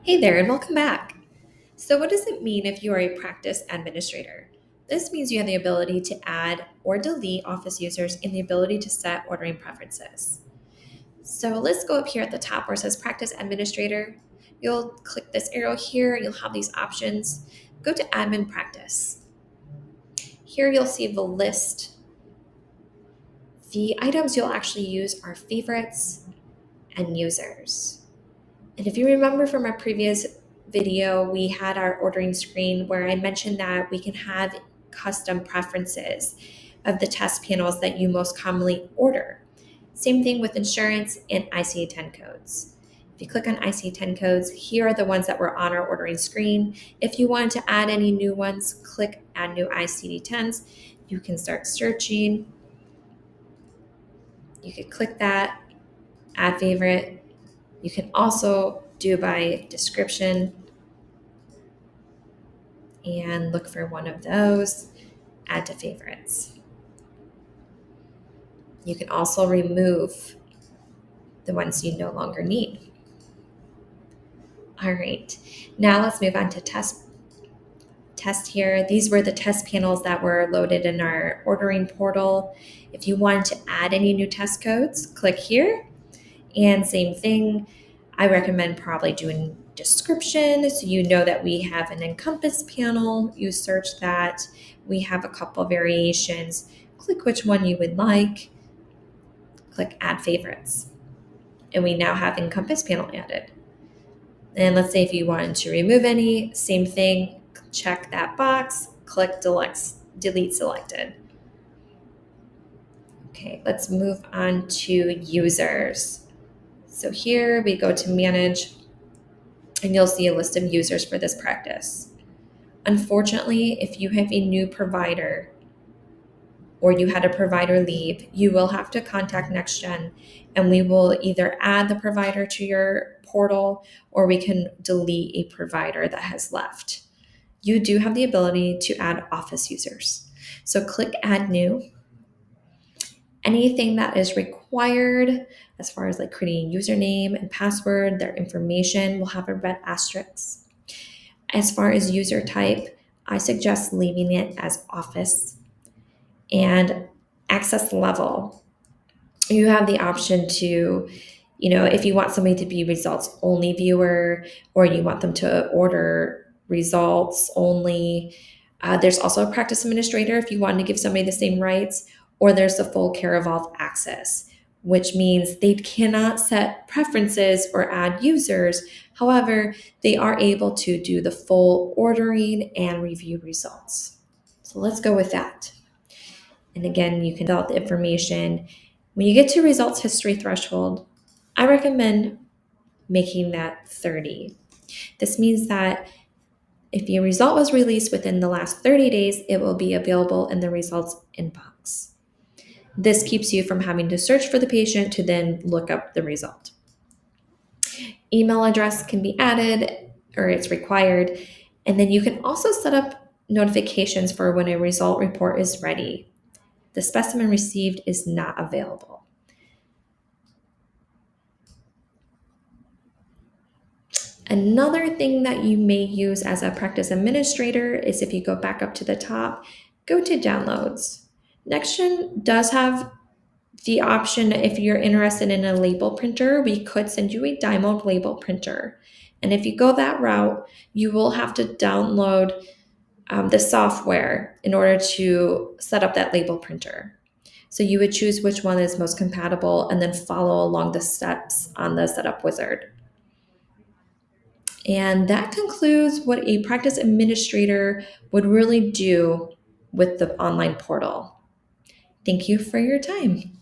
Hey there, and welcome back. So, what does it mean if you are a practice administrator? This means you have the ability to add or delete office users and the ability to set ordering preferences. So, let's go up here at the top where it says practice administrator. You'll click this arrow here, and you'll have these options. Go to admin practice. Here, you'll see the list. The items you'll actually use are favorites and users. And if you remember from our previous video, we had our ordering screen where I mentioned that we can have custom preferences of the test panels that you most commonly order. Same thing with insurance and ICD-10 codes. If you click on ICD-10 codes, here are the ones that were on our ordering screen. If you want to add any new ones, click Add New ICD-10s. You can start searching. You could click that, add favorite. You can also do by description and look for one of those, add to favorites. You can also remove the ones you no longer need. All right, now let's move on to test here. These were the test panels that were loaded in our ordering portal. If you wanted to add any new test codes, click here. And same thing, I recommend probably doing description so you know that we have an Encompass panel. You search that. We have a couple variations. Click which one you would like. Click Add Favorites. And we now have Encompass panel added. And let's say if you wanted to remove any, same thing, check that box, click Delete Selected. Okay, let's move on to users. So here we go to Manage, and you'll see a list of users for this practice. Unfortunately, if you have a new provider or you had a provider leave, you will have to contact NextGen, and we will either add the provider to your portal or we can delete a provider that has left. You do have the ability to add office users. So click Add New. Anything that is required as far as like creating username and password, their information will have a red asterisk. As far as user type, I suggest leaving it as office. And access level, you have the option to, if you want somebody to be results only viewer or you want them to order results only. There's also a practice administrator if you want to give somebody the same rights, or there's the full CareEvolve access, which means they cannot set preferences or add users. However, they are able to do the full ordering and review results. So let's go with that. And again, you can fill out the information. When you get to results history threshold, I recommend making that 30. This means that if your result was released within the last 30 days, it will be available in the results inbox. This keeps you from having to search for the patient to then look up the result. Email address can be added, or it's required. And then you can also set up notifications for when a result report is ready. The specimen received is not available. Another thing that you may use as a practice administrator is if you go back up to the top, go to downloads. NextGen does have the option, if you're interested in a label printer, we could send you a Dymo label printer. And if you go that route, you will have to download the software in order to set up that label printer. So you would choose which one is most compatible and then follow along the steps on the setup wizard. And that concludes what a practice administrator would really do with the online portal. Thank you for your time.